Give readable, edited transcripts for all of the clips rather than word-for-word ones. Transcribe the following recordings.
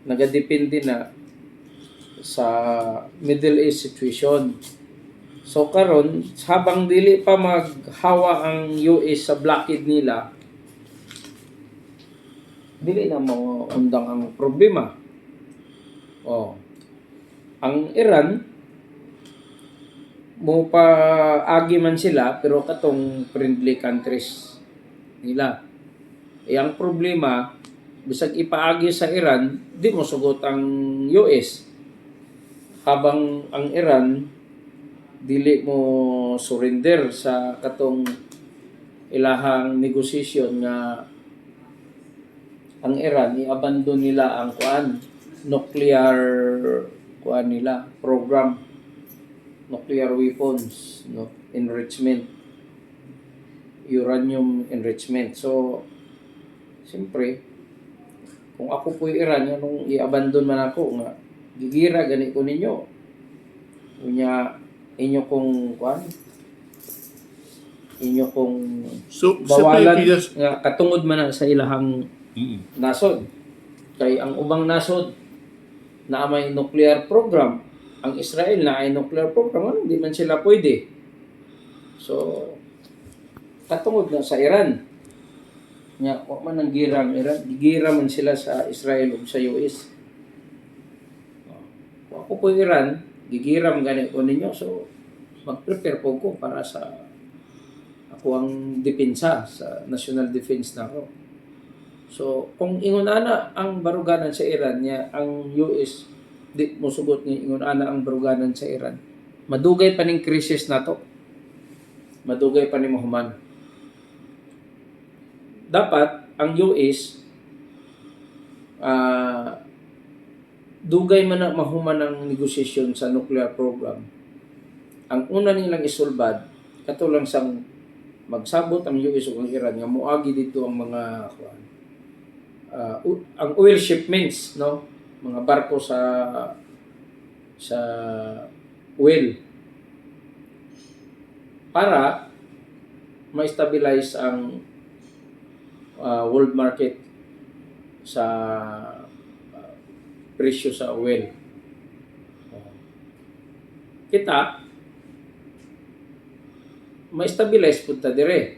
nagadepende na sa Middle East situation. So karon habang dili pa maghawa ang US sa blockade nila, dili na mo undang ang problema. Ang Iran mo pa agi man sila pero katong friendly countries nila. Ang problema bisag ipaagi sa Iran, di mo sugot ang US. Habang ang Iran dili mo surrender sa katong ilahang negosasyon nga ang Iran i-abandon nila ang nuclear nila program, nuclear weapons, enrichment, uranium enrichment. So siyempre kung ako po Iran, nung i-abandon man ako nga gigira gani ko ninyo unya inyo kong bawalan nga katungod man sa ilahang nasod. Kay ang ubang nasod na may nuclear program, ang Israel na ay nuclear program, hindi man sila pwede. So katungod na sa Iran nya wa man ang gira ang Iran, gigira man sila sa Israel ug sa US. Ako po Iran, gigiram gani ko ninyo, so mag-prepare po ko para sa ako ang depensa sa national defense na ako. So kung ingon ana ang baruganan sa Iran niya, ang US di mo sugot ni ingon ana ang baruganan sa Iran, madugay pa ning krisis nato, madugay pa ni mahuman. Dapat ang US dugay man na mahuman ang negosasyon sa nuclear program. Ang una nilang isulbad, katulang sang magsabot ang US ug ang Iran nga moagi dito ang mga ang oil shipments, mga barko sa oil para ma-stabilize ang world market sa presyo sa oil. Kita ma-stabilize punta dire.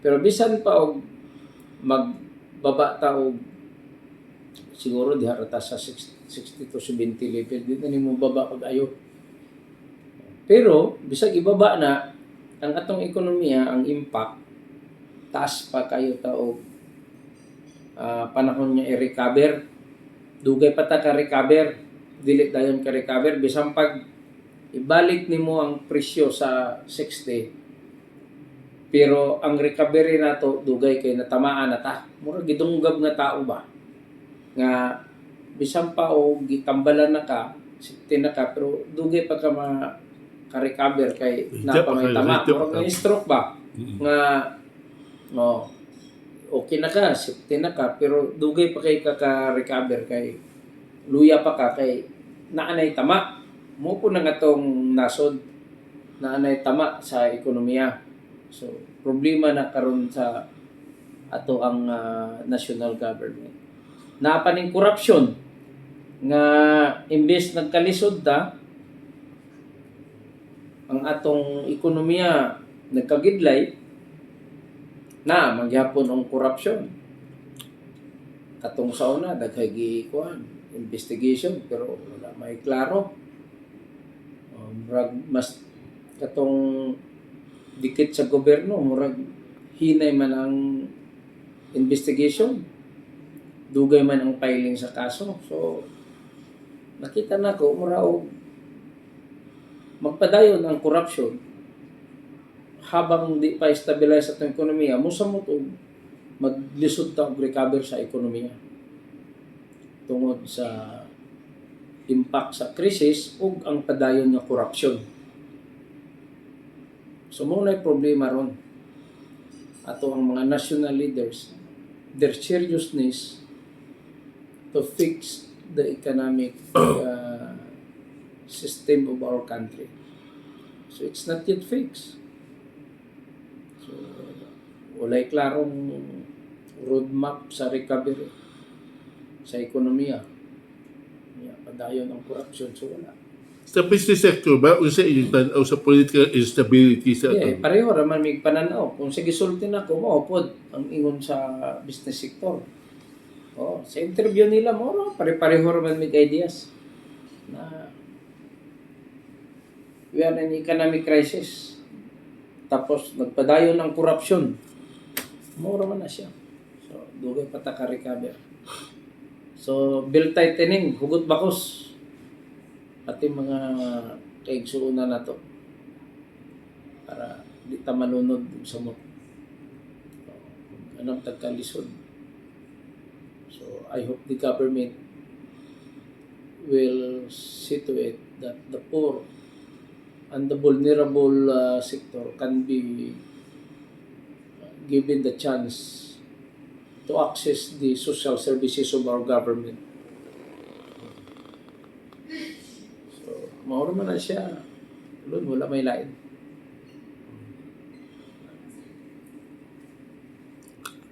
Pero bisan pa og magbaba ta og siguro diharata sa 60 to 70 level, dito nimo baba pag-ayo. Pero bisag ibaba na ang atong ekonomiya, ang impact taas pa kayo ta og panahon niya i-recover. Dugay pa ta ka-recover, dili dayon ka-recover bisan pag ibalik nimo ang presyo sa 60, pero ang recovery nato dugay kay natamaan na ta. Mura gidunggab nga tao ba nga bisan pa og gitambalan na ka, 60 na ka, pero dugay pa ka ka-recover kay napamay tama. Mura nga stroke ba nga okay na ka, 60 na ka, pero dugay pa kay ka-recover kay luya pa ka kay naanay tama. Mo po na nga tong nasod naanay tama sa ekonomiya. So problema na karon sa ato ang national government. Napaning corruption nga imbes nagkalisod ta ang atong ekonomiya nagkagidlay na magyapon ang corruption. Katong sa una daghay investigation pero wala may klaro. Mas katong dikit sa gobyerno, murag hinay man ang investigation, dugay man ang filing sa kaso. So nakita na ko mura og magpadayon ang corruption habang di pa stabilize atong ekonomiya, musamot og maglisod ta og recover sa ekonomiya tungod sa impact sa krisis ug ang padayon nga corruption. So mo na problema ron ato ang mga national leaders, their seriousness to fix the economic system of our country. So it's not yet fixed. So walay klarong roadmap sa recovery sa ekonomiya. padayon ang korupsyon, so wala. Sa business sector ba o sa ilitan o sa political instability sa Yeah, ato? pareho raman may pananaw. Kung sige sulti na ko, maupod ang ingon sa business sector. Oh, sa interview nila mo, pare-pareho raman may ideas na we are in economic crisis. Tapos nagpadayon ng korupsyon. Mura man na siya. So, dugay pa ta ka-recover. So, bill tightening, hugot bakos. Pati mga kaigsuuna na to. Para di ta manunod sa mo. So, anong tagkalisod. So, I hope the government will see to it that the poor and the vulnerable sector can be given the chance to access the social services of our government. So, mauro man na siya. Wala may lain.